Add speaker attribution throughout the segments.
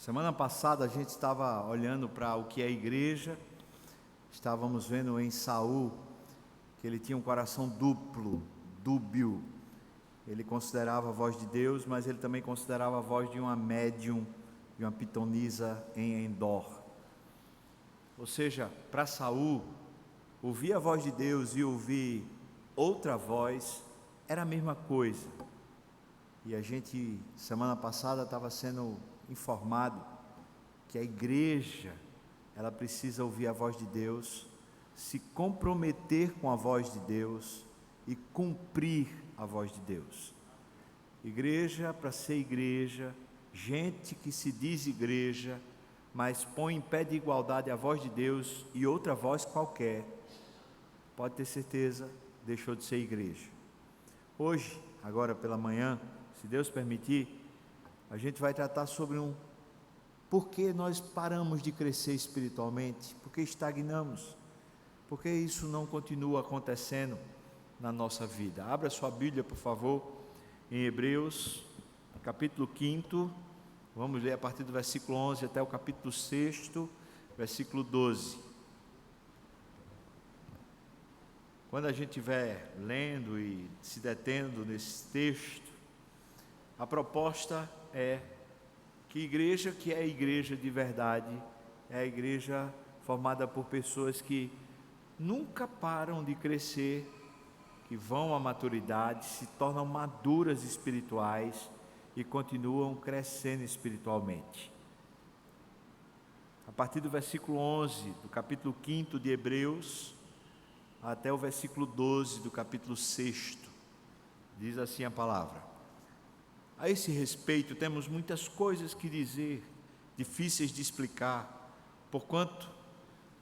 Speaker 1: Semana passada a gente estava olhando para o que é a igreja, estávamos vendo em Saul que ele tinha um coração duplo, dúbio. Ele considerava a voz de Deus, mas ele também considerava a voz de uma médium, de uma pitonisa em Endor. Ou seja, para Saul, ouvir a voz de Deus e ouvir outra voz era a mesma coisa. E a gente, semana passada, estava sendo informado que a igreja, ela precisa ouvir a voz de Deus, se comprometer com a voz de Deus e cumprir a voz de Deus. Igreja, para ser igreja, gente que se diz igreja, mas põe em pé de igualdade a voz de Deus e outra voz qualquer, pode ter certeza, deixou de ser igreja. Hoje, agora pela manhã, se Deus permitir, a gente vai tratar sobre por que nós paramos de crescer espiritualmente, por que estagnamos, por que isso não continua acontecendo na nossa vida. Abra sua Bíblia, por favor, em Hebreus, capítulo 5, vamos ler a partir do versículo 11 até o capítulo 6, versículo 12. Quando a gente estiver lendo e se detendo nesse texto, a proposta é que igreja que é a igreja de verdade, é a igreja formada por pessoas que nunca param de crescer, que vão à maturidade, se tornam maduras espirituais e continuam crescendo espiritualmente. A partir do versículo 11 do capítulo 5 de Hebreus, até o versículo 12 do capítulo 6, diz assim a palavra: a esse respeito temos muitas coisas que dizer, difíceis de explicar, porquanto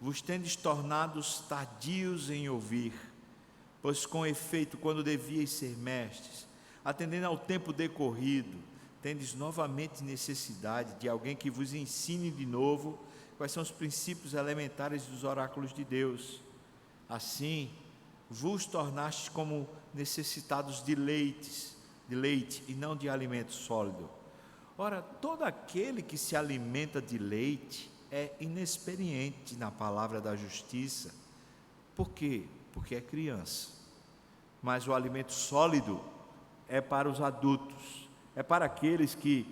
Speaker 1: vos tendes tornados tardios em ouvir, pois com efeito, quando devíeis ser mestres, atendendo ao tempo decorrido, tendes novamente necessidade de alguém que vos ensine de novo quais são os princípios elementares dos oráculos de Deus. Assim, vos tornastes como necessitados de leite e não de alimento sólido. Ora, todo aquele que se alimenta de leite é inexperiente na palavra da justiça. Por quê? Porque é criança. Mas o alimento sólido é para os adultos, é para aqueles que,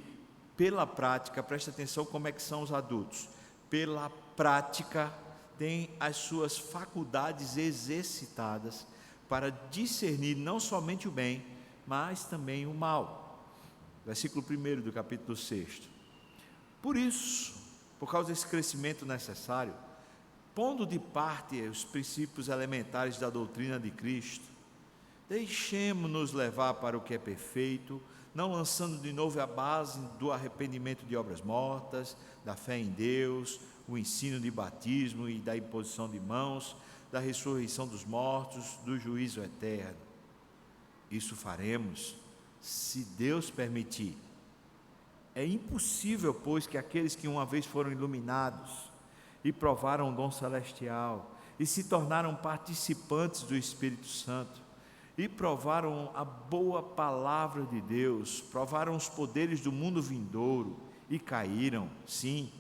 Speaker 1: pela prática, presta atenção como é que são os adultos, pela prática, têm as suas faculdades exercitadas para discernir não somente o bem, mas também o mal. Versículo 1 do capítulo 6. Por isso, por causa desse crescimento necessário, pondo de parte os princípios elementares da doutrina de Cristo, deixemo-nos levar para o que é perfeito, não lançando de novo a base do arrependimento de obras mortas, da fé em Deus, o ensino de batismo e da imposição de mãos, da ressurreição dos mortos, do juízo eterno. Isso faremos, se Deus permitir. É impossível, pois, que aqueles que uma vez foram iluminados e provaram o dom celestial e se tornaram participantes do Espírito Santo e provaram a boa palavra de Deus, provaram os poderes do mundo vindouro e caíram, sim,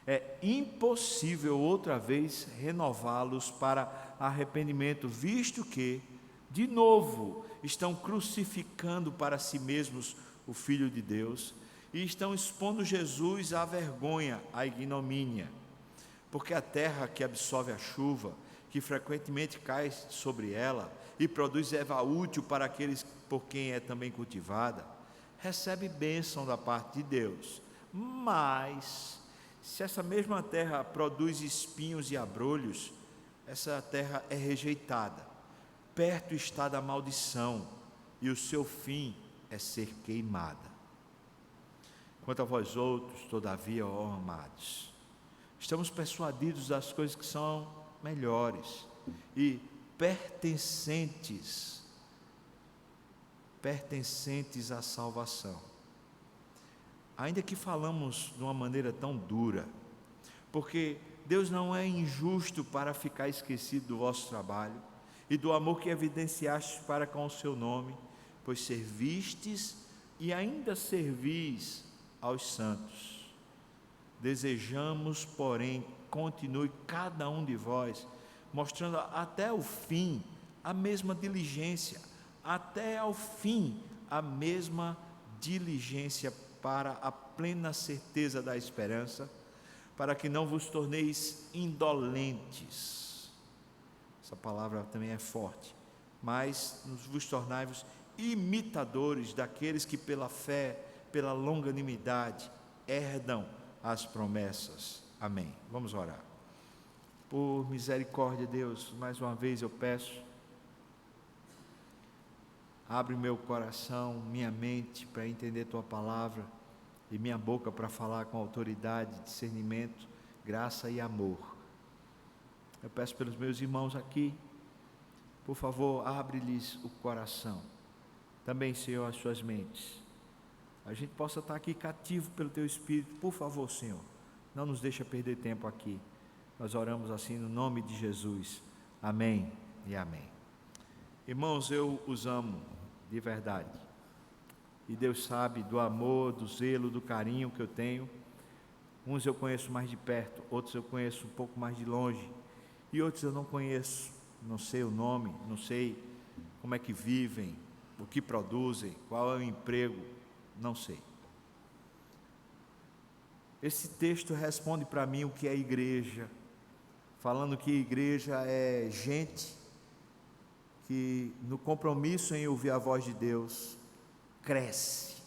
Speaker 1: é impossível outra vez renová-los para arrependimento, visto que, de novo, estão crucificando para si mesmos o Filho de Deus e estão expondo Jesus à vergonha, à ignomínia, porque a terra que absorve a chuva, que frequentemente cai sobre ela e produz erva útil para aqueles por quem é também cultivada, recebe bênção da parte de Deus. Mas, se essa mesma terra produz espinhos e abrolhos, essa terra é rejeitada. Perto está da maldição, e o seu fim é ser queimada. Quanto a vós outros, todavia, ó amados, estamos persuadidos das coisas que são melhores e pertencentes à salvação. Ainda que falamos de uma maneira tão dura, porque Deus não é injusto para ficar esquecido do vosso trabalho e do amor que evidenciastes para com o seu nome, pois servistes e ainda servis aos santos. Desejamos, porém, continue cada um de vós, mostrando até o fim a mesma diligência, até ao fim a mesma diligência para a plena certeza da esperança, para que não vos torneis indolentes. Essa palavra também é forte. Mas vos tornai-vos imitadores daqueles que pela fé, pela longanimidade, herdam as promessas. Amém. Vamos orar. Por misericórdia, Deus, mais uma vez eu peço, abre meu coração, minha mente para entender Tua palavra e minha boca para falar com autoridade, discernimento, graça e amor. Eu peço pelos meus irmãos aqui, por favor, abre-lhes o coração. Também, Senhor, as suas mentes. A gente possa estar aqui cativo pelo Teu Espírito. Por favor, Senhor, não nos deixa perder tempo aqui. Nós oramos assim no nome de Jesus. Amém e amém. Irmãos, eu os amo de verdade. E Deus sabe do amor, do zelo, do carinho que eu tenho. Uns eu conheço mais de perto, outros eu conheço um pouco mais de longe. E outros eu não conheço. Não sei o nome, não sei como é que vivem, o que produzem, qual é o emprego, não sei. Esse texto responde para mim o que é igreja, falando que igreja é gente que no compromisso em ouvir a voz de Deus, cresce,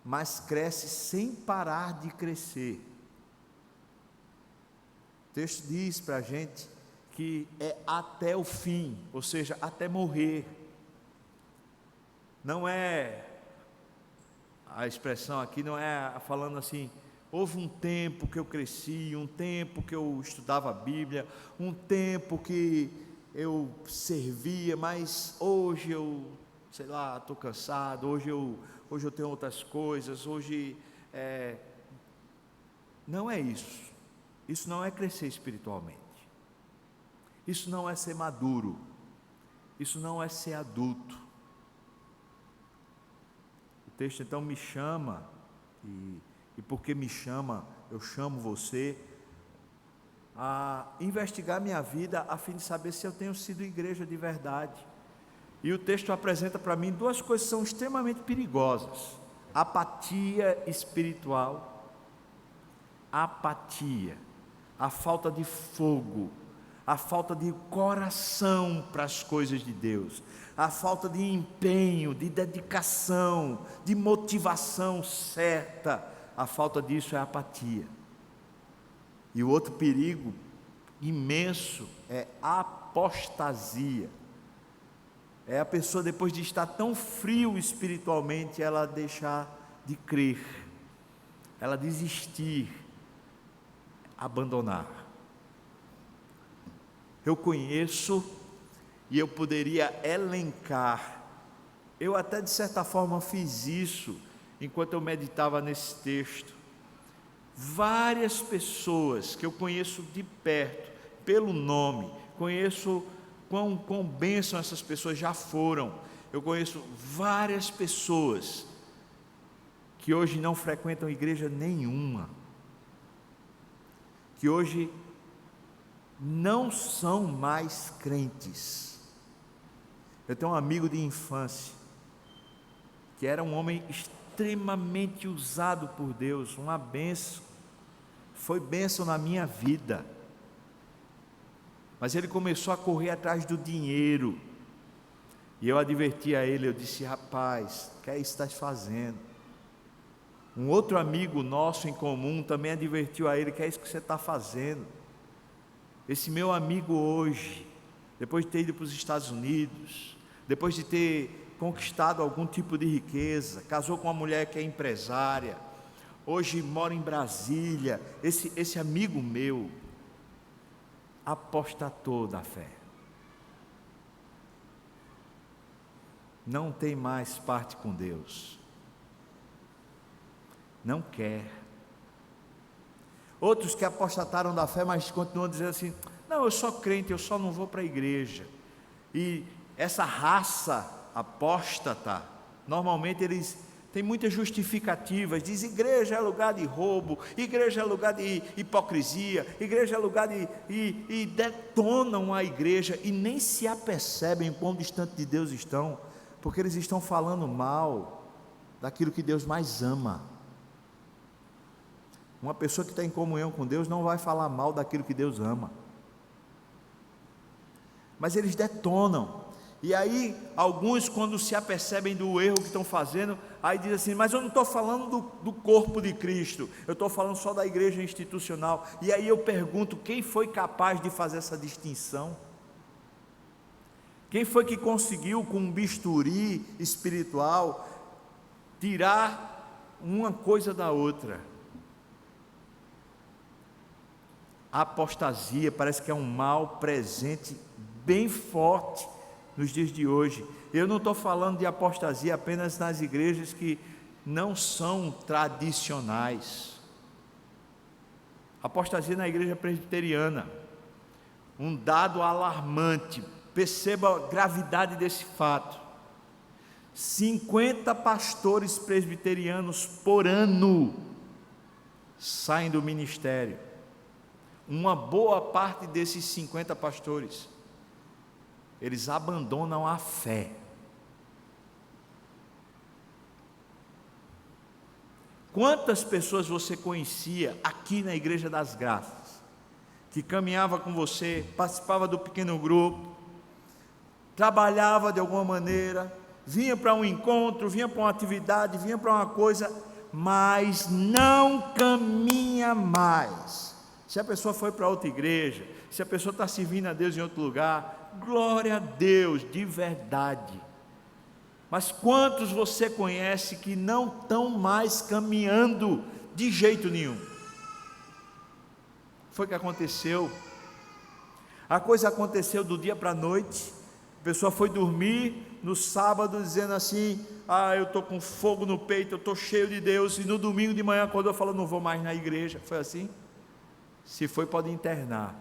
Speaker 1: mas cresce sem parar de crescer. O texto diz para a gente que é até o fim, ou seja, até morrer. Não é, a expressão aqui não é falando assim, houve um tempo que eu cresci, um tempo que eu estudava a Bíblia, um tempo que eu servia, mas hoje eu, sei lá, estou cansado, hoje eu tenho outras coisas, não é isso. Isso não é crescer espiritualmente. Isso não é ser maduro, isso não é ser adulto. O texto então me chama, e porque me chama, eu chamo você a investigar minha vida a fim de saber se eu tenho sido igreja de verdade. E o texto apresenta para mim duas coisas que são extremamente perigosas: apatia espiritual, apatia, a falta de fogo, a falta de coração para as coisas de Deus, a falta de empenho, de dedicação, de motivação certa, a falta disso é apatia. E o outro perigo imenso é a apostasia. É a pessoa, depois de estar tão frio espiritualmente, ela deixar de crer, ela desistir, abandonar. Eu conheço e eu poderia elencar, eu até de certa forma fiz isso enquanto eu meditava nesse texto, várias pessoas que eu conheço de perto, pelo nome, conheço quão bênção essas pessoas já foram. Eu conheço várias pessoas que hoje não frequentam igreja nenhuma, que hoje não são mais crentes. Eu tenho um amigo de infância, que era um homem extremamente usado por Deus, uma bênção, foi bênção na minha vida, mas ele começou a correr atrás do dinheiro, e eu adverti a ele, eu disse: rapaz, o que é isso que estás fazendo? Um outro amigo nosso em comum também advertiu a ele: que é isso que você está fazendo? Esse meu amigo hoje, depois de ter ido para os Estados Unidos, depois de ter conquistado algum tipo de riqueza, casou com uma mulher que é empresária, hoje mora em Brasília, esse amigo meu apostatou da fé, não tem mais parte com Deus, não quer. Outros que apostataram da fé, mas continuam dizendo assim: não, eu sou crente, eu só não vou para a igreja. E essa raça apóstata, normalmente eles tem muitas justificativas, diz igreja é lugar de roubo, igreja é lugar de hipocrisia, igreja é lugar e detonam a igreja e nem se apercebem quão distante de Deus estão, porque eles estão falando mal daquilo que Deus mais ama. Uma pessoa que está em comunhão com Deus não vai falar mal daquilo que Deus ama, mas eles detonam. E aí, alguns, quando se apercebem do erro que estão fazendo, aí dizem assim: mas eu não estou falando do corpo de Cristo, eu estou falando só da igreja institucional. E aí eu pergunto: quem foi capaz de fazer essa distinção? Quem foi que conseguiu, com um bisturi espiritual, tirar uma coisa da outra? A apostasia parece que é um mal presente, bem forte nos dias de hoje. Eu não estou falando de apostasia apenas nas igrejas que não são tradicionais. Apostasia na igreja presbiteriana, um dado alarmante, perceba a gravidade desse fato: 50 pastores presbiterianos por ano saem do ministério. Uma boa parte desses 50 pastores, eles abandonam a fé. Quantas pessoas você conhecia aqui na Igreja das Graças, que caminhava com você, participava do pequeno grupo, trabalhava de alguma maneira, vinha para um encontro, vinha para uma atividade, vinha para uma coisa, mas não caminha mais? Se a pessoa foi para outra igreja, se a pessoa está servindo a Deus em outro lugar, glória a Deus, de verdade. Mas quantos você conhece que não estão mais caminhando de jeito nenhum? Foi o que aconteceu. A coisa aconteceu do dia para a noite. A pessoa foi dormir no sábado dizendo assim: eu estou com fogo no peito, eu estou cheio de Deus. E no domingo de manhã acordou e falou: não vou mais na igreja. Foi assim? Se foi, pode internar,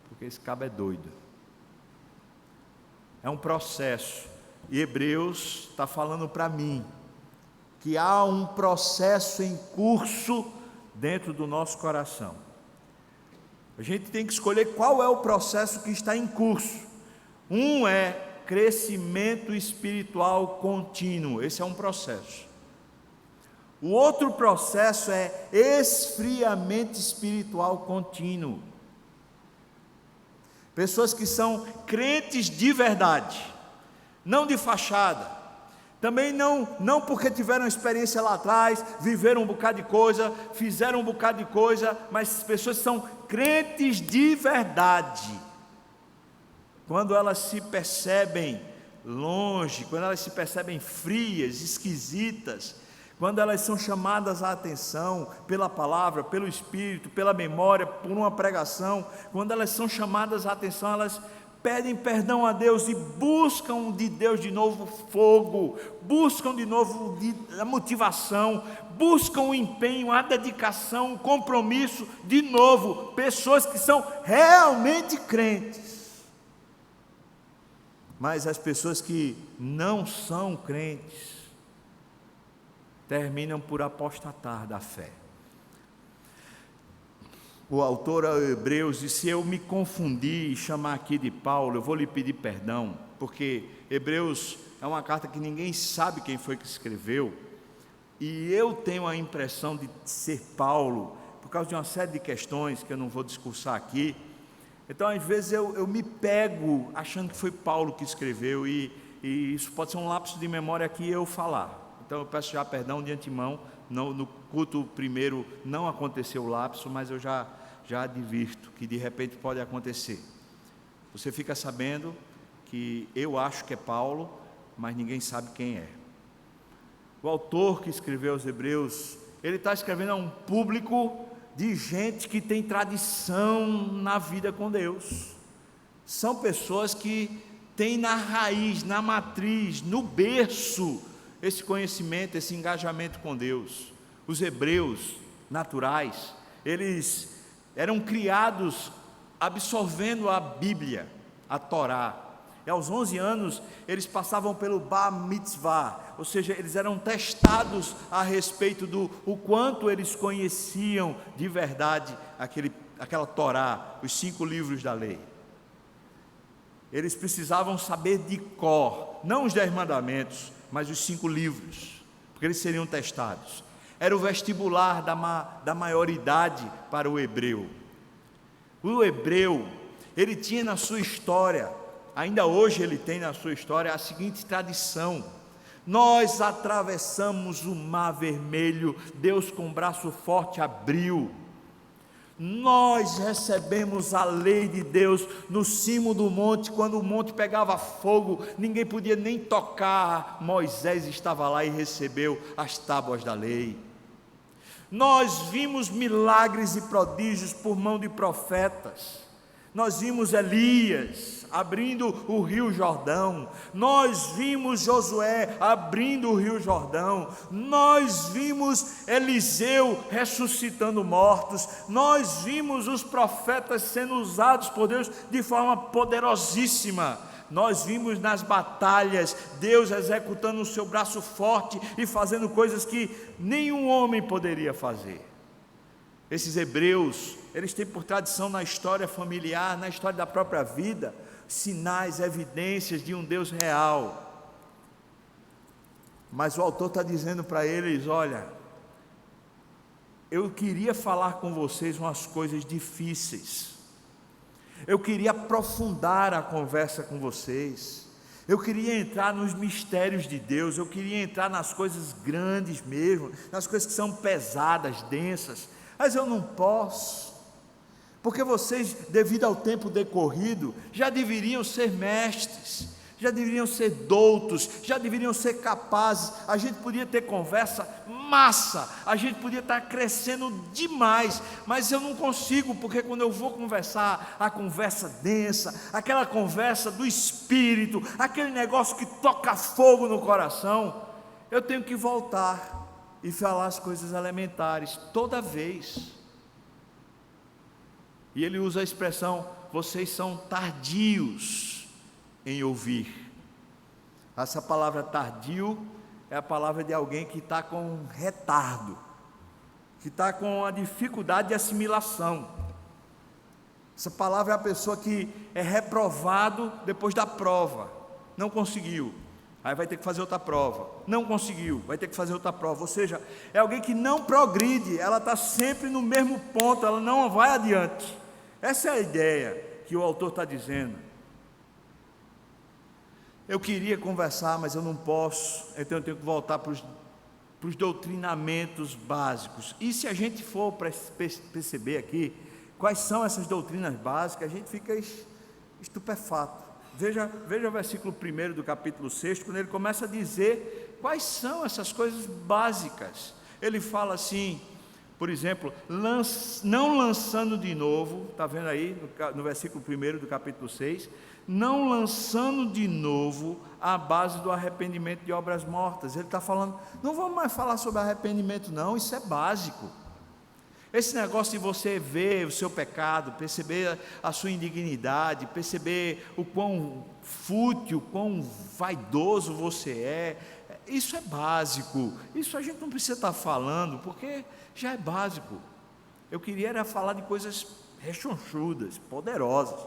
Speaker 1: porque esse cabo é doido. É um processo, e Hebreus está falando para mim que há um processo em curso dentro do nosso coração. A gente tem que escolher qual é o processo que está em curso. Um é crescimento espiritual contínuo, esse é um processo. O outro processo é esfriamento espiritual contínuo. Pessoas que são crentes de verdade, não de fachada, também não porque tiveram experiência lá atrás, viveram um bocado de coisa, fizeram um bocado de coisa, mas pessoas que são crentes de verdade. Quando elas se percebem longe, quando elas se percebem frias, esquisitas, quando elas são chamadas à atenção pela palavra, pelo Espírito, pela memória, por uma pregação, quando elas são chamadas à atenção, elas pedem perdão a Deus e buscam de Deus de novo fogo, buscam de novo a motivação, buscam o empenho, a dedicação, o compromisso, de novo, pessoas que são realmente crentes. Mas as pessoas que não são crentes terminam por apostatar da fé. O autor aos Hebreus disse: se eu me confundi e chamar aqui de Paulo, eu vou lhe pedir perdão, porque Hebreus é uma carta que ninguém sabe quem foi que escreveu, e eu tenho a impressão de ser Paulo, por causa de uma série de questões que eu não vou discursar aqui. Então às vezes eu me pego achando que foi Paulo que escreveu, e isso pode ser um lapso de memória aqui eu falar. Então eu peço já perdão de antemão, no culto primeiro não aconteceu o lapso, mas eu já advirto que de repente pode acontecer. Você fica sabendo que eu acho que é Paulo, mas ninguém sabe quem é. O autor que escreveu aos Hebreus, ele está escrevendo a um público de gente que tem tradição na vida com Deus. São pessoas que têm na raiz, na matriz, no berço, esse conhecimento, esse engajamento com Deus. Os hebreus naturais, eles eram criados absorvendo a Bíblia, a Torá. E aos 11 anos, eles passavam pelo Bar Mitzvah, ou seja, eles eram testados a respeito do o quanto eles conheciam de verdade aquela Torá, os 5 livros da lei. Eles precisavam saber de cor, não os 10 mandamentos, mas os 5 livros, porque eles seriam testados. Era o vestibular da maioridade para o hebreu. O hebreu, ele tinha na sua história, ainda hoje ele tem na sua história, a seguinte tradição: nós atravessamos o Mar Vermelho, Deus com o braço forte abriu. Nós recebemos a lei de Deus no cimo do monte, quando o monte pegava fogo, ninguém podia nem tocar, Moisés estava lá e recebeu as tábuas da lei. Nós vimos milagres e prodígios por mão de profetas, nós vimos Elias abrindo o rio Jordão, nós vimos Josué abrindo o rio Jordão, nós vimos Eliseu ressuscitando mortos, nós vimos os profetas sendo usados por Deus de forma poderosíssima, nós vimos nas batalhas Deus executando o seu braço forte e fazendo coisas que nenhum homem poderia fazer. Esses hebreus, eles têm por tradição na história familiar, na história da própria vida, sinais, evidências de um Deus real. Mas o autor está dizendo para eles: olha, eu queria falar com vocês umas coisas difíceis, eu queria aprofundar a conversa com vocês, eu queria entrar nos mistérios de Deus, eu queria entrar nas coisas grandes mesmo, nas coisas que são pesadas, densas, mas eu não posso, porque vocês, devido ao tempo decorrido, já deveriam ser mestres, já deveriam ser doutos, já deveriam ser capazes. A gente podia ter conversa massa, a gente podia estar crescendo demais, mas eu não consigo, porque quando eu vou conversar, a conversa densa, aquela conversa do espírito, aquele negócio que toca fogo no coração, eu tenho que voltar e falar as coisas elementares, toda vez. E ele usa a expressão: vocês são tardios em ouvir. Essa palavra tardio é a palavra de alguém que está com retardo, que está com a dificuldade de assimilação. Essa palavra é a pessoa que é reprovado depois da prova, não conseguiu, aí vai ter que fazer outra prova, não conseguiu, vai ter que fazer outra prova. Ou seja, é alguém que não progride, ela está sempre no mesmo ponto, ela não vai adiante. Essa é a ideia que o autor está dizendo. Eu queria conversar, mas eu não posso, então eu tenho que voltar para os doutrinamentos básicos. E se a gente for perceber aqui quais são essas doutrinas básicas, a gente fica estupefato. Veja o versículo 1 do capítulo 6, quando ele começa a dizer quais são essas coisas básicas. Ele fala assim, por exemplo, não lançando de novo, está vendo aí no versículo 1 do capítulo 6, não lançando de novo a base do arrependimento de obras mortas. Ele está falando, não vamos mais falar sobre arrependimento não, isso é básico. Esse negócio de você ver o seu pecado, perceber a sua indignidade, perceber o quão fútil, quão vaidoso você é, isso é básico, isso a gente não precisa estar falando, porque já é básico. Eu queria era falar de coisas rechonchudas, poderosas,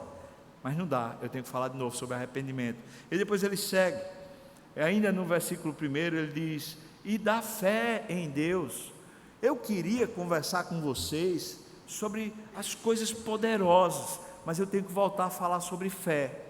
Speaker 1: mas não dá, eu tenho que falar de novo sobre arrependimento. E depois ele segue, ainda no versículo 1 ele diz, e da fé em Deus. Eu queria conversar com vocês sobre as coisas poderosas, mas eu tenho que voltar a falar sobre fé,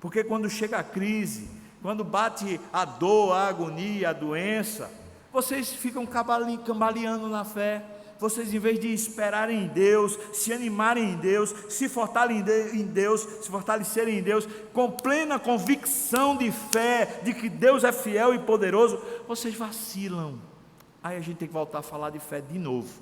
Speaker 1: porque quando chega a crise, quando bate a dor, a agonia, a doença, vocês ficam cambaleando na fé. Vocês, em vez de esperarem em Deus, se animarem em Deus, se fortalecerem em Deus, com plena convicção de fé, de que Deus é fiel e poderoso, vocês vacilam. Aí a gente tem que voltar a falar de fé de novo.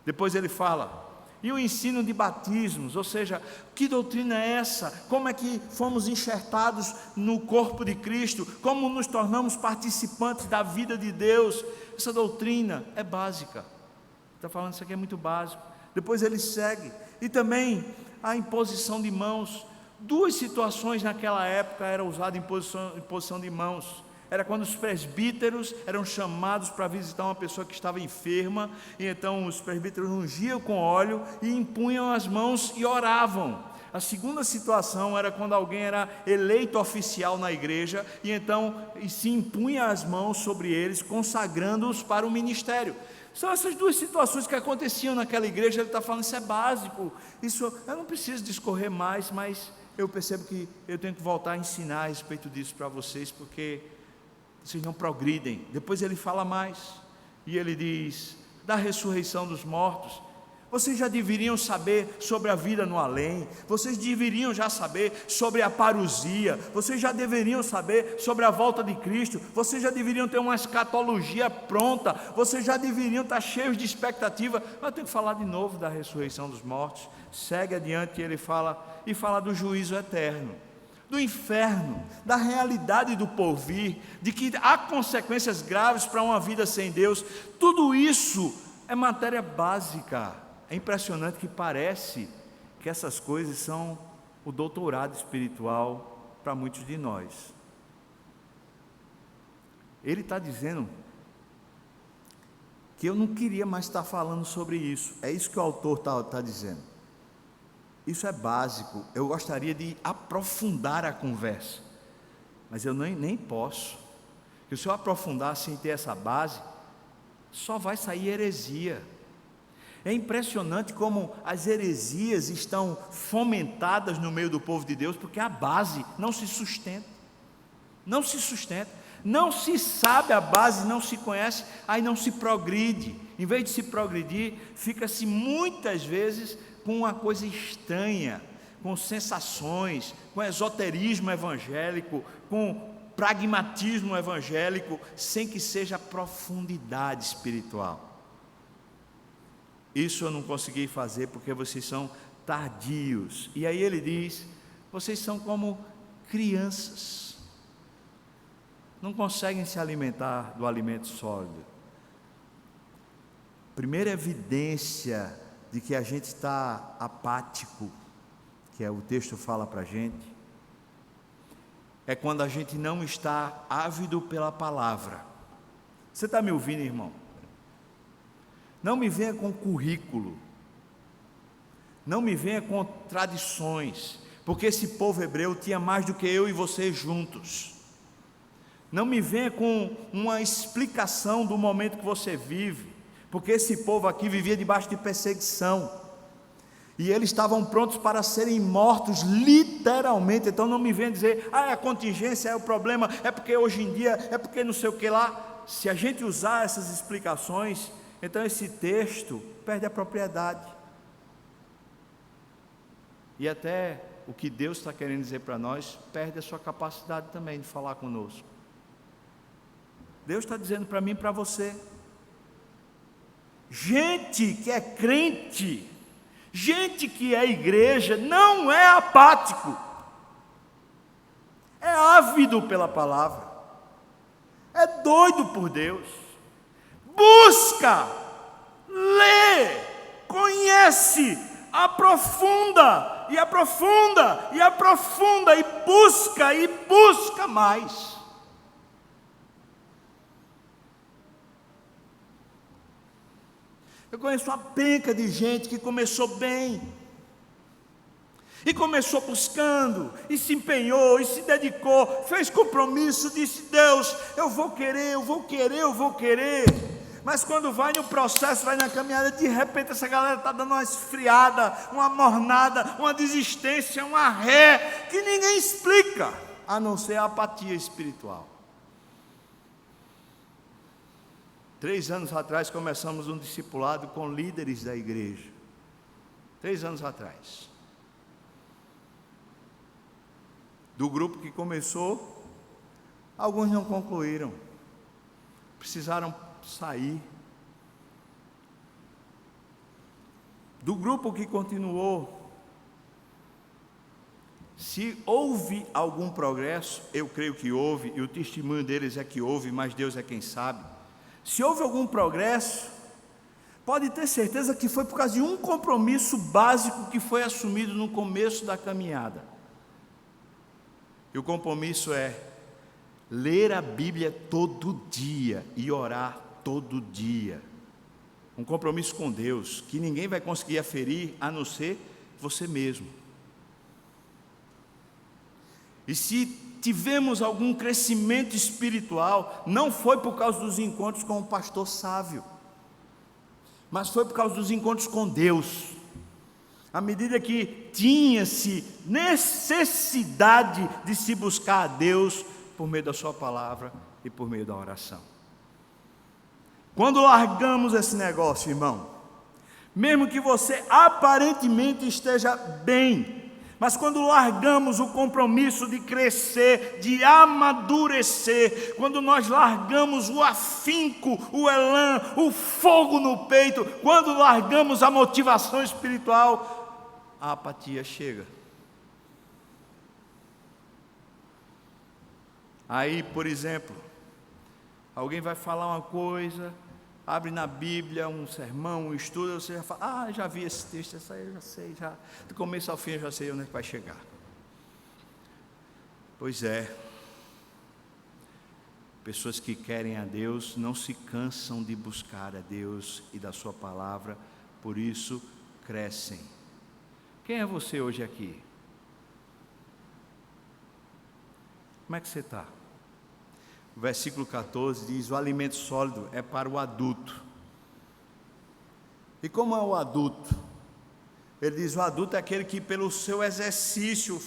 Speaker 1: Depois ele fala, e o ensino de batismos, ou seja, que doutrina é essa? Como é que fomos enxertados no corpo de Cristo? Como nos tornamos participantes da vida de Deus? Essa doutrina é básica. Está falando, isso aqui é muito básico. Depois ele segue, e também a imposição de mãos. Duas situações naquela época eram usadas em posição de mãos. Era quando os presbíteros eram chamados para visitar uma pessoa que estava enferma, e então os presbíteros ungiam com óleo e impunham as mãos e oravam. A segunda situação era quando alguém era eleito oficial na igreja, e então se impunha as mãos sobre eles, consagrando-os para o ministério. São essas duas situações que aconteciam naquela igreja. Ele está falando, isso é básico, isso eu não preciso discorrer mais, mas eu percebo que eu tenho que voltar a ensinar a respeito disso para vocês, porque vocês não progridem. Depois ele fala mais, e ele diz, da ressurreição dos mortos. Vocês já deveriam saber sobre a vida no além, vocês deveriam já saber sobre a parousia, vocês já deveriam saber sobre a volta de Cristo, vocês já deveriam ter uma escatologia pronta, vocês já deveriam estar cheios de expectativa. Mas eu tenho que falar de novo da ressurreição dos mortos. Segue adiante, ele fala do juízo eterno, do inferno, da realidade do porvir, de que há consequências graves para uma vida sem Deus. Tudo isso é matéria básica. É impressionante que parece que essas coisas são o doutorado espiritual para muitos de nós. Ele está dizendo que eu não queria mais estar falando sobre isso. É isso que o autor está dizendo. Isso é básico. Eu gostaria de aprofundar a conversa, mas eu nem posso. Porque se eu aprofundar sem ter essa base, só vai sair heresia. É impressionante como as heresias estão fomentadas no meio do povo de Deus, porque a base não se sustenta. Não se sustenta. Não se sabe a base, não se conhece, aí não se progride. Em vez de se progredir, fica-se muitas vezes com uma coisa estranha, com sensações, com esoterismo evangélico, com pragmatismo evangélico, sem que seja profundidade espiritual. Isso eu não consegui fazer porque vocês são tardios. E aí ele diz, vocês são como crianças, não conseguem se alimentar do alimento sólido. Primeira evidência de que a gente está apático, que o texto fala para a gente, é quando a gente não está ávido pela palavra. Você está me ouvindo, irmão? Não me venha com currículo, não me venha com tradições, porque esse povo hebreu tinha mais do que eu e você juntos. Não me venha com uma explicação do momento que você vive, porque esse povo aqui vivia debaixo de perseguição, e eles estavam prontos para serem mortos literalmente. Então não me venha dizer, é a contingência, é o problema, é porque hoje em dia, é porque não sei o que lá. Se a gente usar essas explicações, então esse texto perde a propriedade. E até o que Deus está querendo dizer para nós, perde a sua capacidade também de falar conosco. Deus está dizendo para mim e para você, gente que é crente, gente que é igreja, não é apático, é ávido pela palavra, é doido por Deus, busca, lê, conhece, aprofunda, e aprofunda, e aprofunda, e busca mais. Eu conheço uma penca de gente que começou bem, e começou buscando, e se empenhou, e se dedicou, fez compromisso, disse, Deus, eu vou querer, mas quando vai no processo, vai na caminhada, de repente essa galera está dando uma esfriada, uma mornada, uma desistência, uma ré, que ninguém explica, a não ser a apatia espiritual. 3 anos atrás começamos um discipulado com líderes da igreja, 3 anos atrás. Do grupo que começou, alguns não concluíram, precisaram sair. Do grupo que continuou, se houve algum progresso, eu creio que houve, e o testemunho deles é que houve, mas Deus é quem sabe. Se houve algum progresso, pode ter certeza que foi por causa de um compromisso básico que foi assumido no começo da caminhada. E o compromisso é ler a Bíblia todo dia e orar todo dia. Um compromisso com Deus, que ninguém vai conseguir aferir, a não ser você mesmo. E se tivemos algum crescimento espiritual, não foi por causa dos encontros com o pastor Sávio, mas foi por causa dos encontros com Deus. À medida que tinha-se necessidade de se buscar a Deus por meio da sua palavra e por meio da oração. Quando largamos esse negócio, irmão, mesmo que você aparentemente esteja bem, mas quando largamos o compromisso de crescer, de amadurecer, quando nós largamos o afinco, o elan, o fogo no peito, quando largamos a motivação espiritual, a apatia chega. Aí, por exemplo, alguém vai falar uma coisa, abre na Bíblia um sermão, um estudo, você já fala, já vi esse texto, essa aí eu já sei, já, do começo ao fim eu já sei onde é que vai chegar. Pois é, pessoas que querem a Deus não se cansam de buscar a Deus e da sua palavra, por isso crescem. Quem é você hoje aqui? Como é que você está? O versículo 14 diz: o alimento sólido é para o adulto. E como é o adulto? Ele diz: o adulto é aquele que pelo seu exercício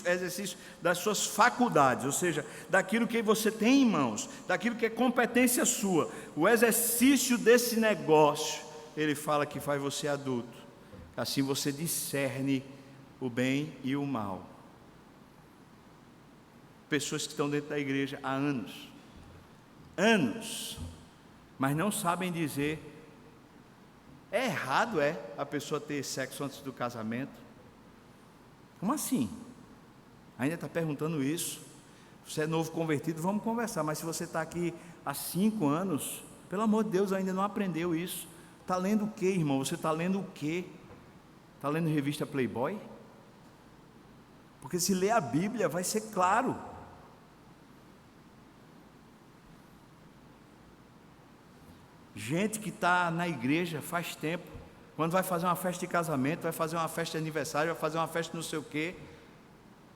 Speaker 1: das suas faculdades, ou seja, daquilo que você tem em mãos, daquilo que é competência sua, o exercício desse negócio, ele fala que faz você adulto. Assim você discerne o bem e o mal. Pessoas que estão dentro da igreja há anos, mas não sabem dizer: é errado a pessoa ter sexo antes do casamento? Como assim? Ainda está perguntando isso? Você é novo convertido, vamos conversar, mas se você está aqui há 5 anos, pelo amor de Deus, ainda não aprendeu isso. Está lendo o quê, irmão? Você está lendo o quê? Está lendo revista Playboy? Porque se ler a Bíblia vai ser claro. Gente que está na igreja faz tempo, quando vai fazer uma festa de casamento, vai fazer uma festa de aniversário, vai fazer uma festa não sei o quê,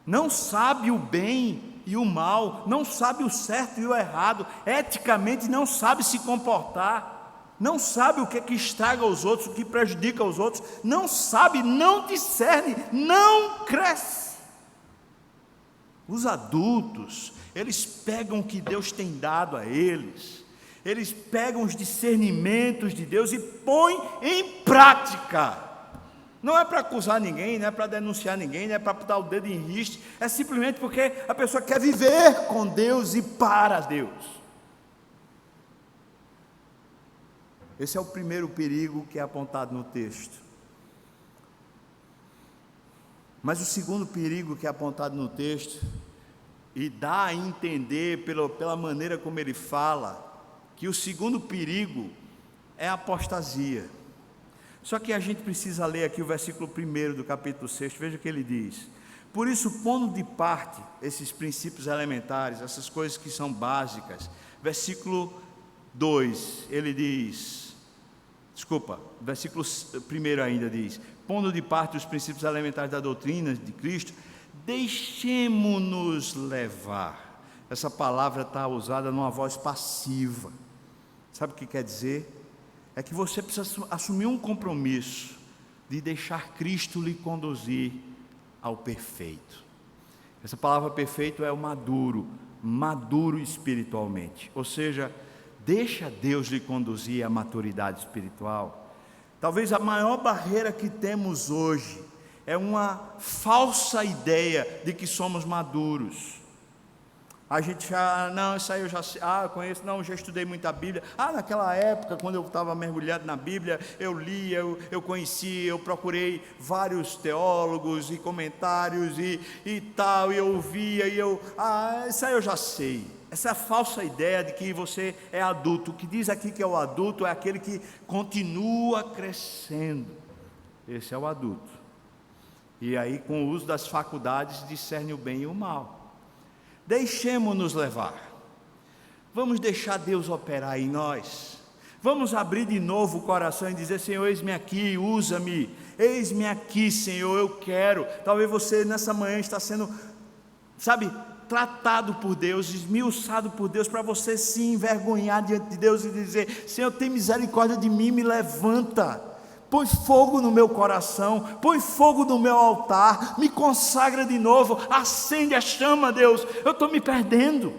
Speaker 1: não sabe o bem e o mal, não sabe o certo e o errado, eticamente não sabe se comportar, não sabe o que é que estraga os outros, o que prejudica os outros, não sabe, não discerne, não cresce. Os adultos, eles pegam o que Deus tem dado a eles, eles pegam os discernimentos de Deus e põem em prática. Não é para acusar ninguém, não é para denunciar ninguém, não é para botar o dedo em riste, é simplesmente porque a pessoa quer viver com Deus e para Deus. Esse é o primeiro perigo que é apontado no texto. Mas o segundo perigo que é apontado no texto, e dá a entender pela maneira como ele fala, que o segundo perigo é a apostasia. Só que a gente precisa ler aqui o versículo 1 do capítulo 6, veja o que ele diz: por isso, pondo de parte esses princípios elementares, essas coisas que são básicas, versículo 2, ele diz, versículo 1 ainda diz: pondo de parte os princípios elementares da doutrina de Cristo, deixemo-nos levar. Essa palavra está usada numa voz passiva. Sabe o que quer dizer? É que você precisa assumir um compromisso de deixar Cristo lhe conduzir ao perfeito. Essa palavra perfeito é o maduro espiritualmente, ou seja, deixa Deus lhe conduzir à maturidade espiritual. Talvez a maior barreira que temos hoje é uma falsa ideia de que somos maduros. A gente já, não, isso aí eu já sei, eu conheço, não, já estudei muita Bíblia. Naquela época, quando eu estava mergulhado na Bíblia, eu lia, eu conhecia, eu procurei vários teólogos e comentários e tal, e eu ouvia, isso aí eu já sei. Essa é a falsa ideia de que você é adulto. O que diz aqui que é o adulto é aquele que continua crescendo. Esse é o adulto. E aí, com o uso das faculdades, discerne o bem e o mal. Deixemos-nos levar. Vamos deixar Deus operar em nós. Vamos abrir de novo o coração e dizer: Senhor, eis-me aqui, usa-me. Eis-me aqui, Senhor, eu quero. Talvez você nessa manhã está sendo, tratado por Deus, esmiuçado por Deus, para você se envergonhar diante de Deus e dizer: Senhor, tem misericórdia de mim, me levanta. Põe fogo no meu coração, põe fogo no meu altar, me consagra de novo, acende a chama, Deus, eu estou me perdendo.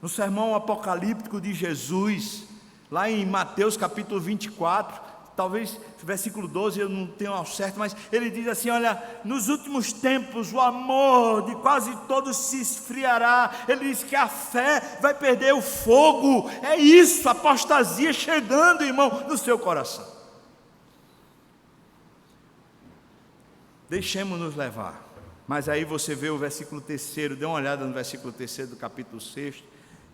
Speaker 1: No sermão apocalíptico de Jesus, lá em Mateus capítulo 24, talvez versículo 12, eu não tenho ao certo, mas ele diz assim: olha, nos últimos tempos o amor de quase todos se esfriará. Ele diz que a fé vai perder o fogo. É isso, apostasia chegando, irmão, no seu coração. Deixemos-nos levar. Mas aí você vê o versículo 3, dê uma olhada no versículo 3 do capítulo 6.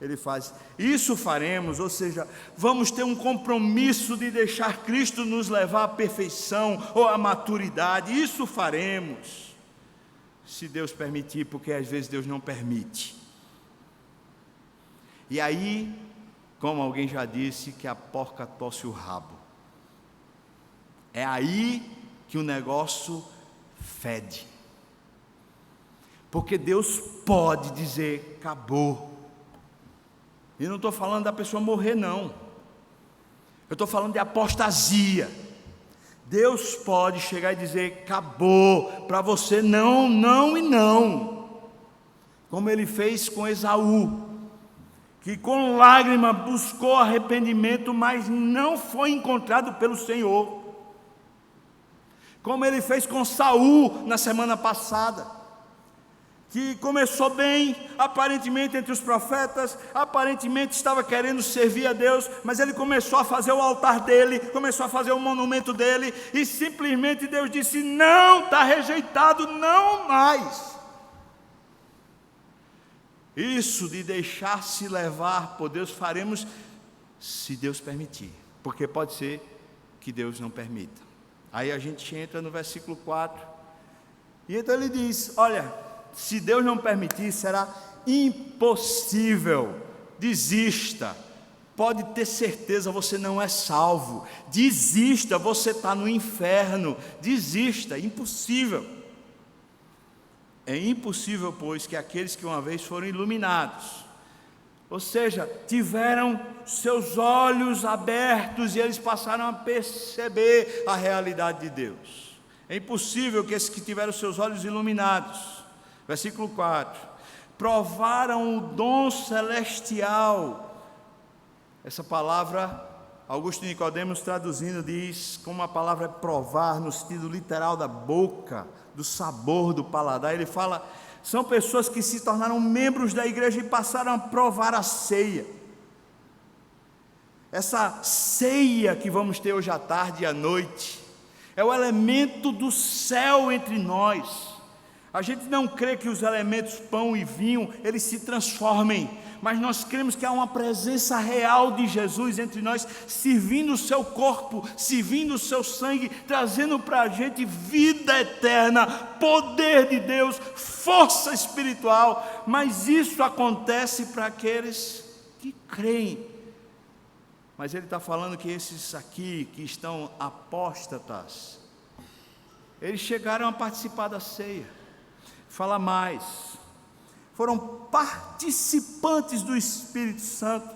Speaker 1: Ele faz: isso faremos, ou seja, vamos ter um compromisso de deixar Cristo nos levar à perfeição ou à maturidade. Isso faremos, se Deus permitir, porque às vezes Deus não permite. E aí, como alguém já disse, que a porca tosse o rabo. É aí que o negócio fede. Porque Deus pode dizer: acabou. E não estou falando da pessoa morrer, não. Eu estou falando de apostasia. Deus pode chegar e dizer: acabou, para você não, não e não. Como Ele fez com Esaú, que com lágrima buscou arrependimento, mas não foi encontrado pelo Senhor. Como Ele fez com Saul na semana passada, que começou bem, aparentemente entre os profetas, aparentemente estava querendo servir a Deus, mas ele começou a fazer o altar dele, começou a fazer o monumento dele, e simplesmente Deus disse: não, está rejeitado, não mais. Isso de deixar-se levar por Deus faremos, se Deus permitir, porque pode ser que Deus não permita. Aí a gente entra no versículo 4, e então ele diz: olha, se Deus não permitir, será impossível. Desista. Pode ter certeza, você não é salvo. Desista, você está no inferno. Desista, impossível. É impossível, pois, que aqueles que uma vez foram iluminados, ou seja, tiveram seus olhos abertos e eles passaram a perceber a realidade de Deus. É impossível que esses que tiveram seus olhos iluminados, versículo 4, provaram o dom celestial. Essa palavra, Augusto Nicodemos traduzindo diz, como a palavra é provar, no sentido literal da boca, do sabor, do paladar. Ele fala, são pessoas que se tornaram membros da igreja e passaram a provar a ceia. Essa ceia que vamos ter hoje à tarde e à noite, é o elemento do céu entre nós. A gente não crê que os elementos pão e vinho, eles se transformem, mas nós cremos que há uma presença real de Jesus entre nós, servindo o seu corpo, servindo o seu sangue, trazendo para a gente vida eterna, poder de Deus, força espiritual. Mas isso acontece para aqueles que creem. Mas ele está falando que esses aqui que estão apóstatas, eles chegaram a participar da ceia. Fala mais, foram participantes do Espírito Santo.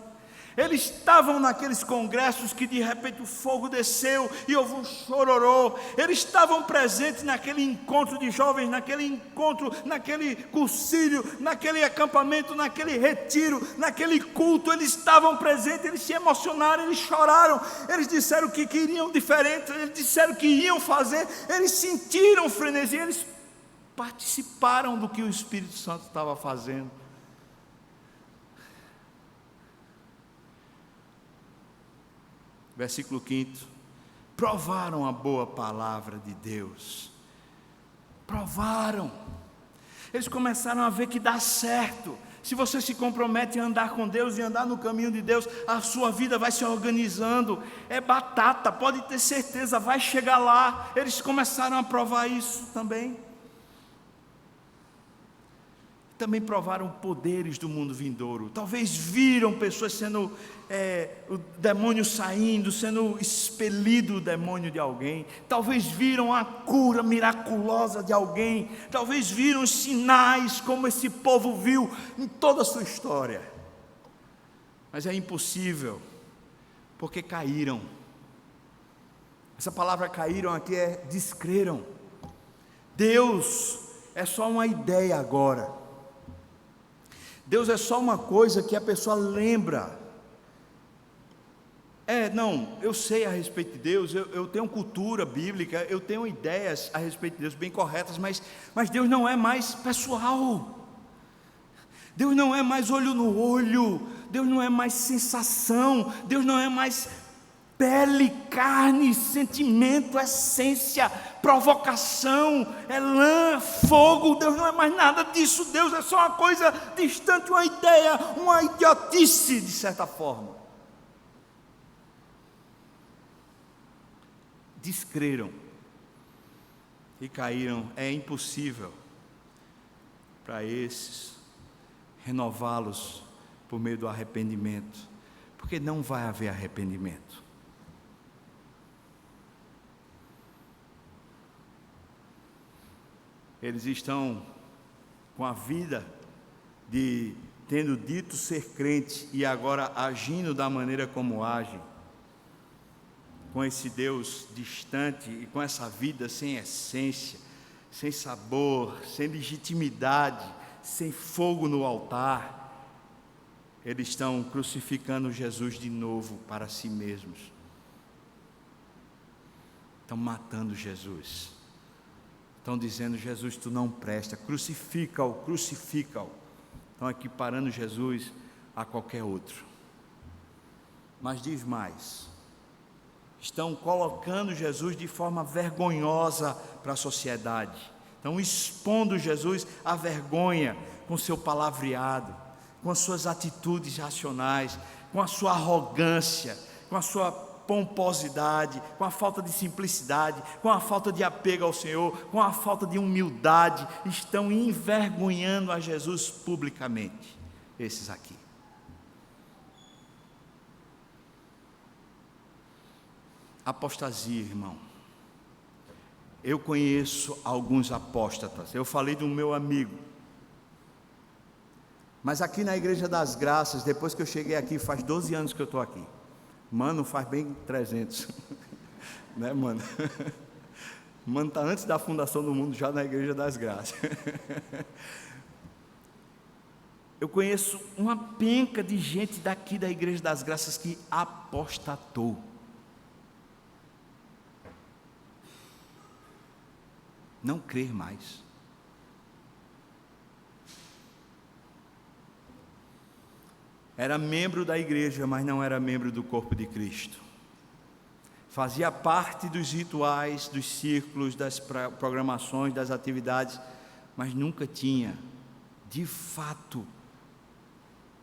Speaker 1: Eles estavam naqueles congressos que de repente o fogo desceu e houve um chororô. Eles estavam presentes naquele encontro de jovens, naquele encontro, naquele cursilho, naquele acampamento, naquele retiro, naquele culto. Eles estavam presentes, eles se emocionaram, eles choraram, eles disseram que queriam diferente, eles disseram que iam fazer, eles sentiram frenesi, eles participaram do que o Espírito Santo estava fazendo. Versículo 5: provaram a boa palavra de Deus. Provaram. Eles começaram a ver que dá certo. Se você se compromete a andar com Deus e andar no caminho de Deus, a sua vida vai se organizando. É batata, pode ter certeza, vai chegar lá. Eles começaram a provar isso também. também provaram poderes do mundo vindouro. Talvez viram pessoas sendo, o demônio saindo, sendo expelido o demônio de alguém. Talvez viram a cura miraculosa de alguém. Talvez viram os sinais como esse povo viu em toda a sua história. Mas é impossível, porque caíram. Essa palavra caíram aqui é descreram. Deus é só uma ideia agora. Deus é só uma coisa que a pessoa lembra. Não, eu sei a respeito de Deus, eu tenho cultura bíblica, eu tenho ideias a respeito de Deus bem corretas, mas Deus não é mais pessoal. Deus não é mais olho no olho, Deus não é mais sensação, Deus não é mais pele, carne, sentimento, essência, provocação, lã, fogo. Deus não é mais nada disso. Deus é só uma coisa distante, uma ideia, uma idiotice de certa forma. Descreram e caíram. É impossível para esses renová-los por meio do arrependimento, porque não vai haver arrependimento. Eles estão com a vida de tendo dito ser crente e agora agindo da maneira como agem, com esse Deus distante e com essa vida sem essência, sem sabor, sem legitimidade, sem fogo no altar. Eles estão crucificando Jesus de novo para si mesmos. Estão matando Jesus. Estão dizendo: Jesus, tu não presta, crucifica-o, crucifica-o. Estão equiparando Jesus a qualquer outro. Mas diz mais: estão colocando Jesus de forma vergonhosa para a sociedade. Estão expondo Jesus à vergonha com seu palavreado, com as suas atitudes racionais, com a sua arrogância, com a sua pomposidade, com a falta de simplicidade, com a falta de apego ao Senhor, com a falta de humildade. Estão envergonhando a Jesus publicamente, esses aqui. Apostasia, irmão. Eu conheço alguns apóstatas. Eu falei do meu amigo. Mas aqui na Igreja das Graças, depois que eu cheguei aqui, faz 12 anos que eu estou aqui. Mano, faz bem 300. Né, mano? Mano, está antes da fundação do mundo, já na Igreja das Graças. Eu conheço uma penca de gente daqui da Igreja das Graças que apostatou. Não crer mais. Era membro da igreja, mas não era membro do corpo de Cristo. Fazia parte dos rituais, dos círculos, das programações, das atividades, mas nunca tinha, de fato,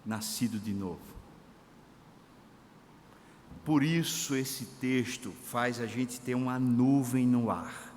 Speaker 1: nascido de novo. Por isso esse texto faz a gente ter uma nuvem no ar.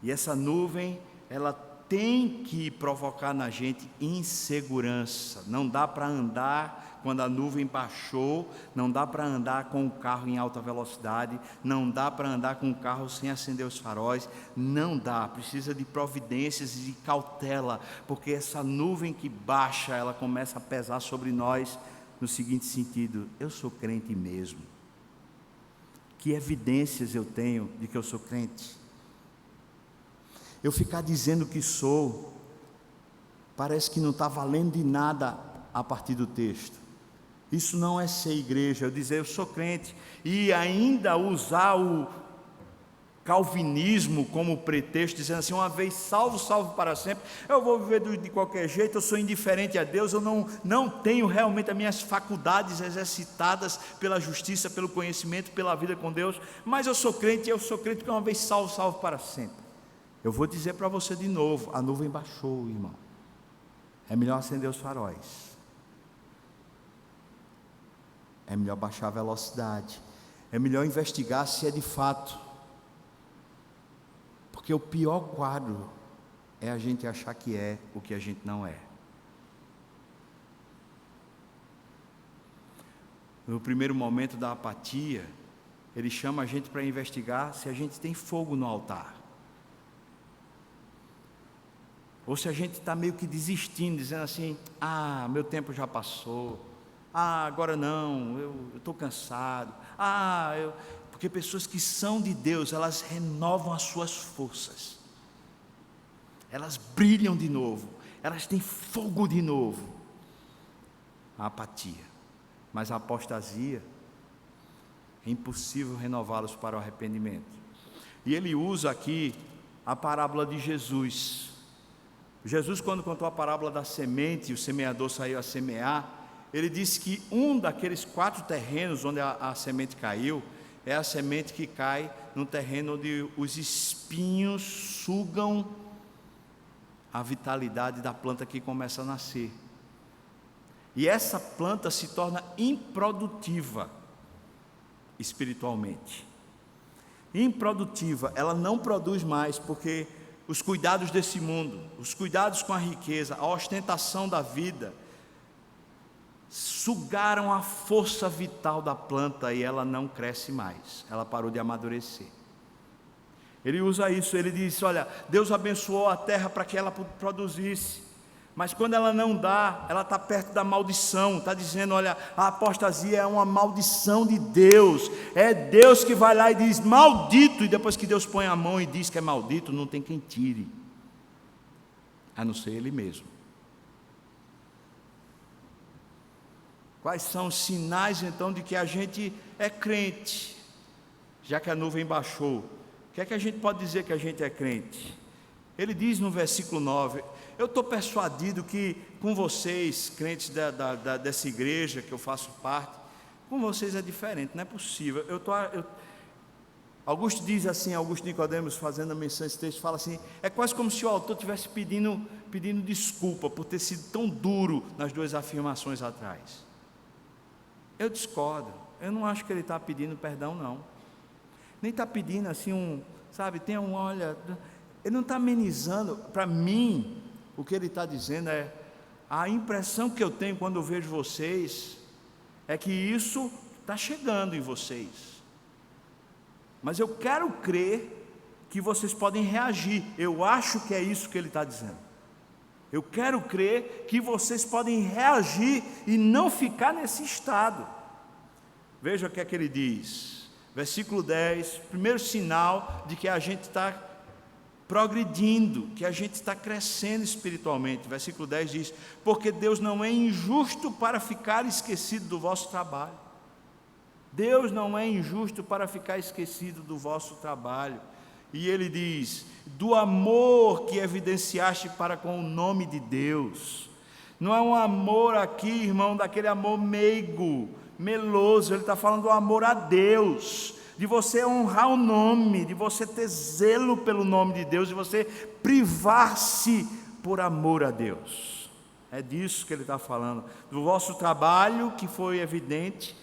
Speaker 1: E essa nuvem, ela tem que provocar na gente insegurança. Não dá para andar quando a nuvem baixou, não dá para andar com o carro em alta velocidade, não dá para andar com o carro sem acender os faróis, não dá, precisa de providências e de cautela, porque essa nuvem que baixa, ela começa a pesar sobre nós no seguinte sentido: eu sou crente mesmo? Que evidências eu tenho de que eu sou crente? Eu ficar dizendo que sou, parece que não está valendo de nada a partir do texto. Isso não é ser igreja. Eu dizer eu sou crente e ainda usar o calvinismo como pretexto, dizendo assim: uma vez salvo, salvo para sempre, eu vou viver de qualquer jeito, eu sou indiferente a Deus, eu não tenho realmente as minhas faculdades exercitadas pela justiça, pelo conhecimento, pela vida com Deus, mas eu sou crente porque uma vez salvo, salvo para sempre. Eu vou dizer para você de novo: a nuvem baixou, irmão. É melhor acender os faróis. É melhor baixar a velocidade. É melhor investigar se é de fato. Porque o pior quadro é a gente achar que é o que a gente não é. No primeiro momento da apatia, ele chama a gente para investigar se a gente tem fogo no altar. Ou se a gente está meio que desistindo, dizendo assim, meu tempo já passou, agora não, eu estou cansado, porque pessoas que são de Deus, elas renovam as suas forças, elas brilham de novo, elas têm fogo de novo. A apatia, mas a apostasia, é impossível renová-los para o arrependimento. E ele usa aqui a parábola de Jesus. Jesus, quando contou a parábola da semente, o semeador saiu a semear, ele disse que um daqueles 4 terrenos onde a semente caiu, é a semente que cai no terreno onde os espinhos sugam a vitalidade da planta que começa a nascer. E essa planta se torna improdutiva espiritualmente. Improdutiva, ela não produz mais, porque os cuidados desse mundo, os cuidados com a riqueza, a ostentação da vida, sugaram a força vital da planta e ela não cresce mais, ela parou de amadurecer. Ele usa isso, ele diz, olha, Deus abençoou a terra para que ela produzisse, mas quando ela não dá, ela está perto da maldição, está dizendo, olha, a apostasia é uma maldição de Deus, é Deus que vai lá e diz, maldito, e depois que Deus põe a mão e diz que é maldito, não tem quem tire, a não ser Ele mesmo. Quais são os sinais então de que a gente é crente? Já que a nuvem baixou, o que é que a gente pode dizer que a gente é crente? Ele diz no versículo 9, eu estou persuadido que com vocês, crentes dessa igreja que eu faço parte, com vocês é diferente, não é possível. Augusto diz assim, Augusto Nicodemos, fazendo a menção a esse texto, fala assim, é quase como se o autor estivesse pedindo desculpa por ter sido tão duro nas 2 afirmações atrás. Eu discordo, eu não acho que ele está pedindo perdão, não. Nem está pedindo assim olha, ele não está amenizando. Para mim, o que ele está dizendo é, a impressão que eu tenho quando eu vejo vocês, é que isso está chegando em vocês, mas eu quero crer que vocês podem reagir. Eu acho que é isso que ele está dizendo. Eu quero crer que vocês podem reagir e não ficar nesse estado. Veja o que é que ele diz, versículo 10, primeiro sinal de que a gente está progredindo, que a gente está crescendo espiritualmente. Versículo 10 diz, porque Deus não é injusto para ficar esquecido do vosso trabalho. Deus não é injusto para ficar esquecido do vosso trabalho. E ele diz, do amor que evidenciaste para com o nome de Deus. Não é um amor aqui, irmão, daquele amor meigo, meloso. Ele está falando do amor a Deus, de você honrar o nome, de você ter zelo pelo nome de Deus, de você privar-se por amor a Deus. É disso que ele está falando, do vosso trabalho que foi evidente.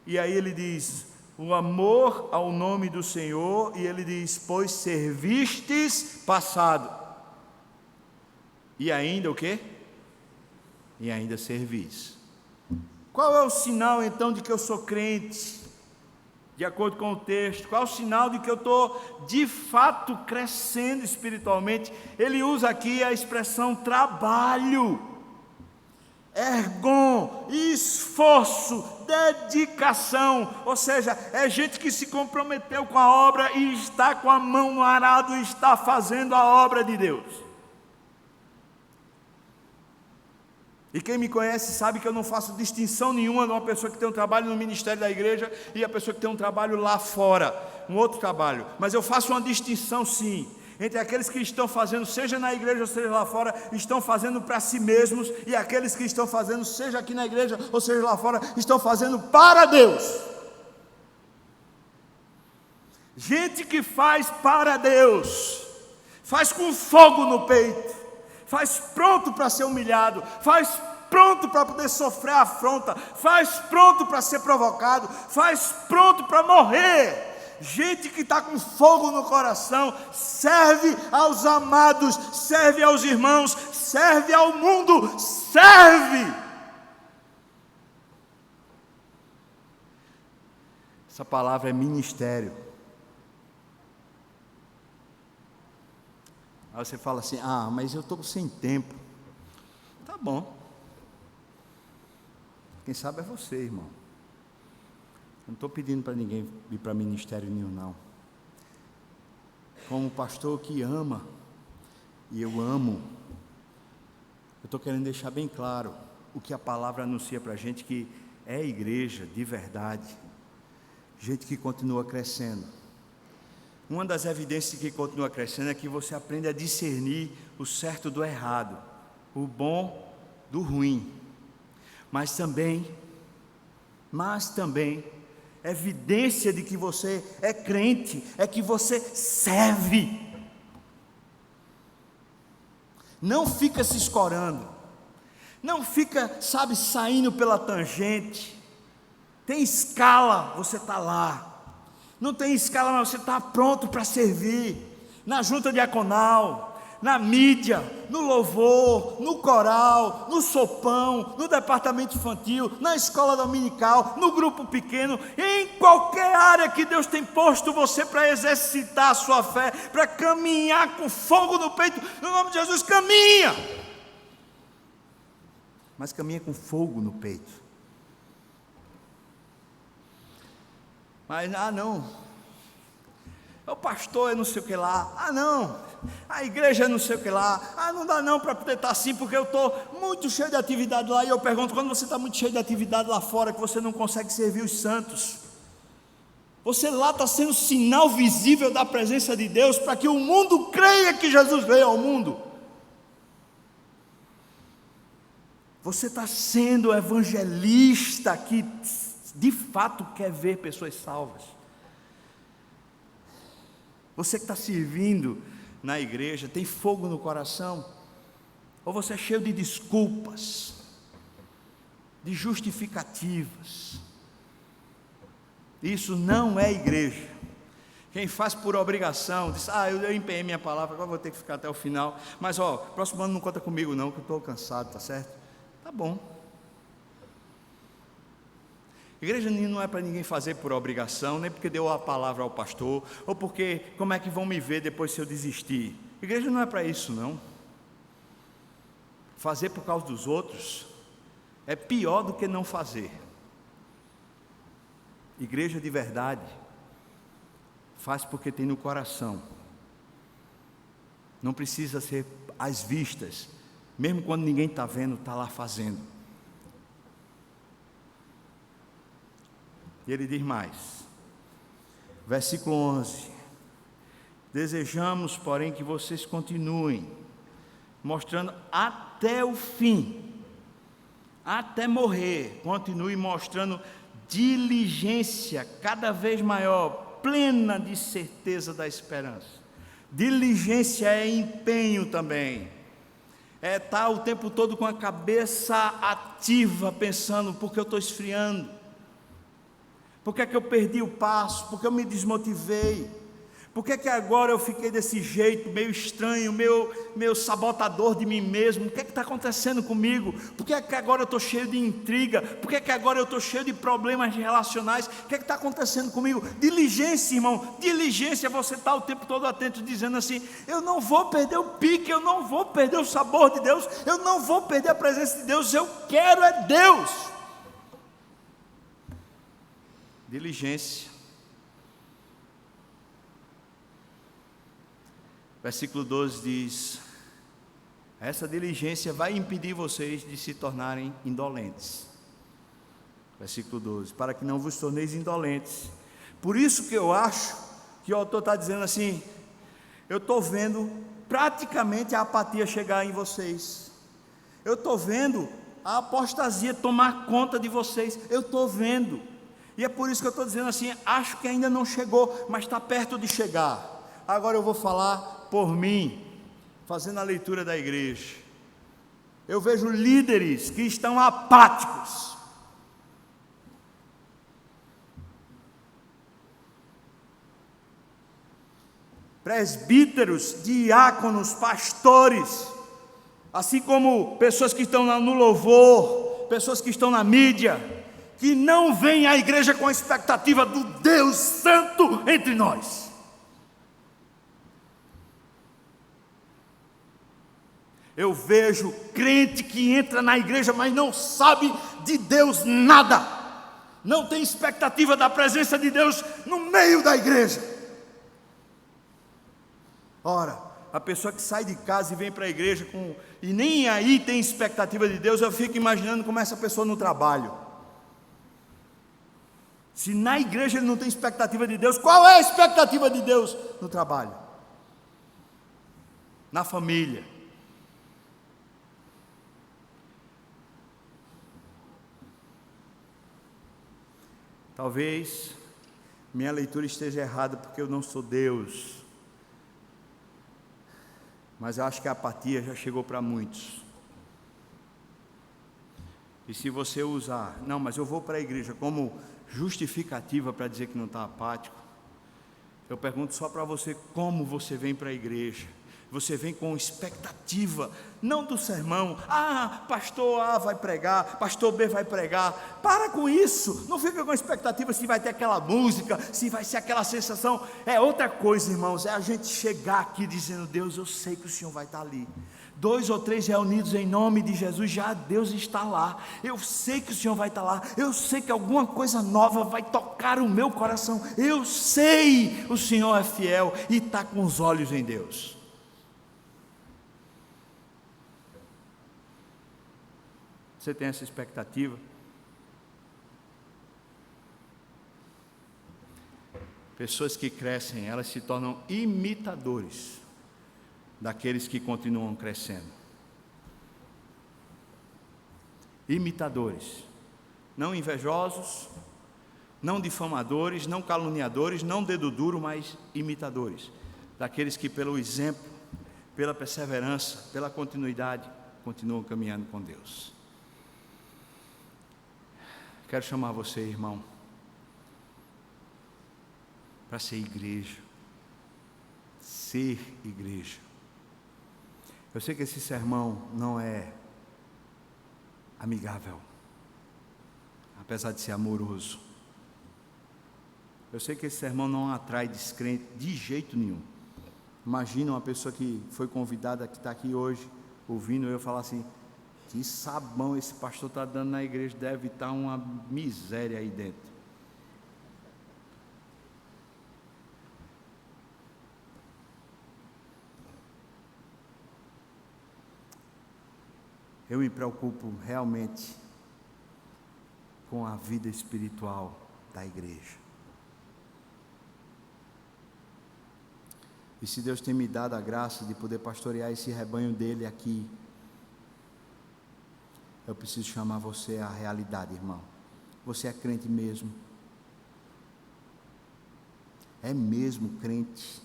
Speaker 1: E aí ele diz, o amor ao nome do Senhor, e ele diz, pois servistes passado, e ainda o quê? E ainda servis. Qual é o sinal então de que eu sou crente? De acordo com o texto, qual é o sinal de que eu estou de fato crescendo espiritualmente? Ele usa aqui a expressão trabalho, ergon, esforço, dedicação, ou seja, é gente que se comprometeu com a obra e está com a mão no arado e está fazendo a obra de Deus. E quem me conhece sabe que eu não faço distinção nenhuma de uma pessoa que tem um trabalho no ministério da igreja e a pessoa que tem um trabalho lá fora, um outro trabalho. Mas eu faço uma distinção sim, entre aqueles que estão fazendo, seja na igreja ou seja lá fora, estão fazendo para si mesmos, e aqueles que estão fazendo, seja aqui na igreja ou seja lá fora, estão fazendo para Deus. Gente que faz para Deus, faz com fogo no peito, faz pronto para ser humilhado, faz pronto para poder sofrer a afronta, faz pronto para ser provocado, faz pronto para morrer, gente que está com fogo no coração, serve aos amados, serve aos irmãos, serve ao mundo, serve. Essa palavra é ministério. Aí você fala assim: ah, mas eu estou sem tempo. Tá bom. Quem sabe é você, irmão. Eu não estou pedindo para ninguém ir para ministério nenhum, não. Como pastor que ama, e eu amo, eu estou querendo deixar bem claro o que a palavra anuncia para a gente, que é igreja de verdade, gente que continua crescendo. Uma das evidências de que continua crescendo é que você aprende a discernir o certo do errado, o bom do ruim. Mas também, evidência de que você é crente, é que você serve. Não fica se escorando, não fica, saindo pela tangente. Tem escala, você está lá. Não tem escala, mas você está pronto para servir. Na junta diaconal, na mídia, no louvor, no coral, no sopão, no departamento infantil, na escola dominical, no grupo pequeno, em qualquer área que Deus tem posto você para exercitar a sua fé, para caminhar com fogo no peito, no nome de Jesus, caminha! Mas caminha com fogo no peito. Mas, não, o pastor é não sei o que lá, não, a igreja é não sei o que lá, não dá não para poder estar assim, porque eu estou muito cheio de atividade lá. E eu pergunto: quando você está muito cheio de atividade lá fora, que você não consegue servir os santos, você lá está sendo sinal visível da presença de Deus, para que o mundo creia que Jesus veio ao mundo. Você está sendo evangelista que de fato quer ver pessoas salvas. Você que está servindo na igreja, tem fogo no coração? Ou você é cheio de desculpas, de justificativas? Isso não é igreja. Quem faz por obrigação, diz: eu empenhei minha palavra, agora vou ter que ficar até o final, mas próximo ano não conta comigo não, que eu estou cansado, tá certo? Tá bom. Igreja não é para ninguém fazer por obrigação, nem porque deu a palavra ao pastor, ou porque como é que vão me ver depois se eu desistir. Igreja não é para isso, não. Fazer por causa dos outros é pior do que não fazer. Igreja de verdade faz porque tem no coração. Não precisa ser às vistas, mesmo quando ninguém está vendo, está lá fazendo. E ele diz mais, versículo 11: desejamos, porém, que vocês continuem, mostrando até o fim, até morrer, continue mostrando diligência cada vez maior, plena de certeza da esperança. Diligência é empenho também, é estar o tempo todo com a cabeça ativa, pensando: por que eu estou esfriando? Por que é que eu perdi o passo? Por que eu me desmotivei? Por que é que agora eu fiquei desse jeito, meio estranho, meu sabotador de mim mesmo? O que é que está acontecendo comigo? Por que é que agora eu estou cheio de intriga? Por que é que agora eu estou cheio de problemas relacionais? O que é que está acontecendo comigo? Diligência, irmão, diligência. Você está o tempo todo atento, dizendo assim: eu não vou perder o pique, eu não vou perder o sabor de Deus, eu não vou perder a presença de Deus, eu quero é Deus. Diligência. Versículo 12 diz: essa diligência vai impedir vocês de se tornarem indolentes. Versículo 12: para que não vos torneis indolentes. Por isso que eu acho que o autor está dizendo assim: eu estou vendo praticamente a apatia chegar em vocês, eu estou vendo a apostasia tomar conta de vocês, eu estou vendo. E é por isso que eu estou dizendo assim: acho que ainda não chegou, mas está perto de chegar. Agora eu vou falar por mim, fazendo a leitura da igreja. Eu vejo líderes que estão apáticos. presbíteros, diáconos, pastores, assim como pessoas que estão no louvor, pessoas que estão na mídia, que não vêm à igreja com a expectativa do Deus Santo entre nós. Eu vejo crente que entra na igreja, mas não sabe de Deus nada, não tem expectativa da presença de Deus no meio da igreja. Ora, a pessoa que sai de casa e vem para a igreja e nem aí tem expectativa de Deus, eu fico imaginando como é essa pessoa no trabalho. Se na igreja ele não tem expectativa de Deus, qual é a expectativa de Deus no trabalho? Na família? Talvez minha leitura esteja errada porque eu não sou Deus, mas eu acho que a apatia já chegou para muitos. E se você usar, não, mas eu vou para a igreja como justificativa para dizer que não está apático, eu pergunto só para você, como você vem para a igreja? Você vem com expectativa, não do sermão, pastor A vai pregar, pastor B vai pregar, para com isso, não fica com expectativa se vai ter aquela música, se vai ser aquela sensação, é outra coisa, irmãos, é a gente chegar aqui dizendo, Deus, eu sei que o Senhor vai estar ali, 2 ou 3 reunidos em nome de Jesus, já Deus está lá, eu sei que o Senhor vai estar lá, eu sei que alguma coisa nova vai tocar o meu coração, eu sei, o Senhor é fiel e está com os olhos em Deus. Você tem essa expectativa? Pessoas que crescem, elas se tornam imitadores daqueles que continuam crescendo. Imitadores, não invejosos, não difamadores, não caluniadores, não dedo duro, mas imitadores daqueles que pelo exemplo, pela perseverança, pela continuidade, continuam caminhando com Deus. Quero chamar você, irmão, para ser igreja. Ser igreja. Eu sei que esse sermão não é amigável, apesar de ser amoroso. Eu sei que esse sermão não atrai descrente de jeito nenhum. Imagina uma pessoa que foi convidada, que está aqui hoje, ouvindo eu falar assim, que sabão esse pastor está dando na igreja, deve estar uma miséria aí dentro. Eu me preocupo realmente com a vida espiritual da igreja. E se Deus tem me dado a graça de poder pastorear esse rebanho dele aqui, eu preciso chamar você à realidade, irmão. Você é crente mesmo? É mesmo crente?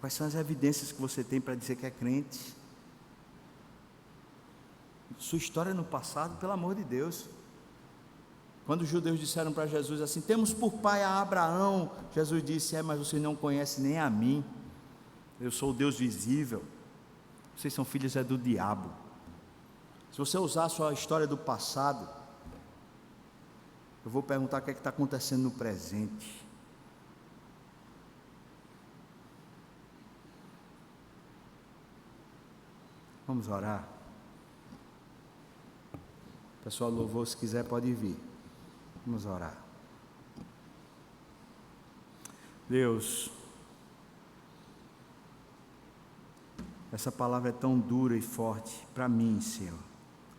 Speaker 1: Quais são as evidências que você tem para dizer que é crente? Sua história no passado, pelo amor de Deus. Quando os judeus disseram para Jesus assim, temos por pai a Abraão, Jesus disse, mas você não conhece nem a mim. Eu sou o Deus visível. Vocês são filhos do diabo. Se você usar a sua história do passado, eu vou perguntar o que é que está acontecendo no presente. Vamos orar. Pessoal, louvor, se quiser pode vir. Vamos orar. Deus, essa palavra é tão dura e forte para mim, Senhor.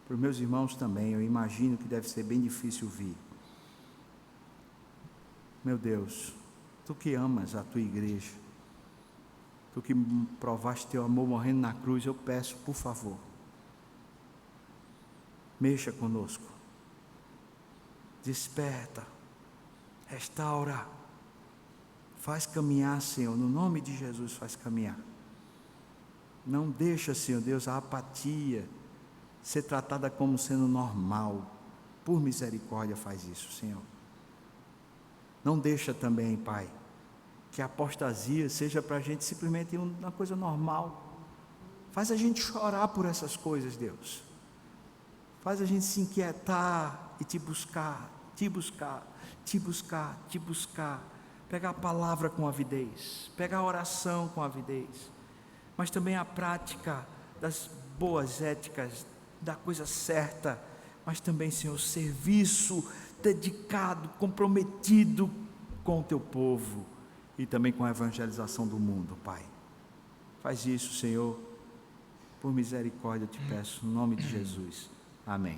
Speaker 1: Para os meus irmãos também, eu imagino que deve ser bem difícil ouvir. Meu Deus, Tu que amas a Tua igreja, Tu que provaste Teu amor morrendo na cruz, eu peço, por favor, mexa conosco, desperta, restaura, faz caminhar, Senhor, no nome de Jesus, faz caminhar. Não deixa, Senhor Deus, a apatia ser tratada como sendo normal. Por misericórdia faz isso, Senhor. Não deixa também, Pai, que a apostasia seja para a gente simplesmente uma coisa normal. Faz a gente chorar por essas coisas, Deus. Faz a gente se inquietar e te buscar, te buscar, te buscar, te buscar. Pegar a palavra com avidez, pegar a oração com avidez, mas também a prática das boas éticas, da coisa certa, mas também, Senhor, serviço dedicado, comprometido com o teu povo e também com a evangelização do mundo, Pai. Faz isso, Senhor, por misericórdia eu te peço, no nome de Jesus. Amém.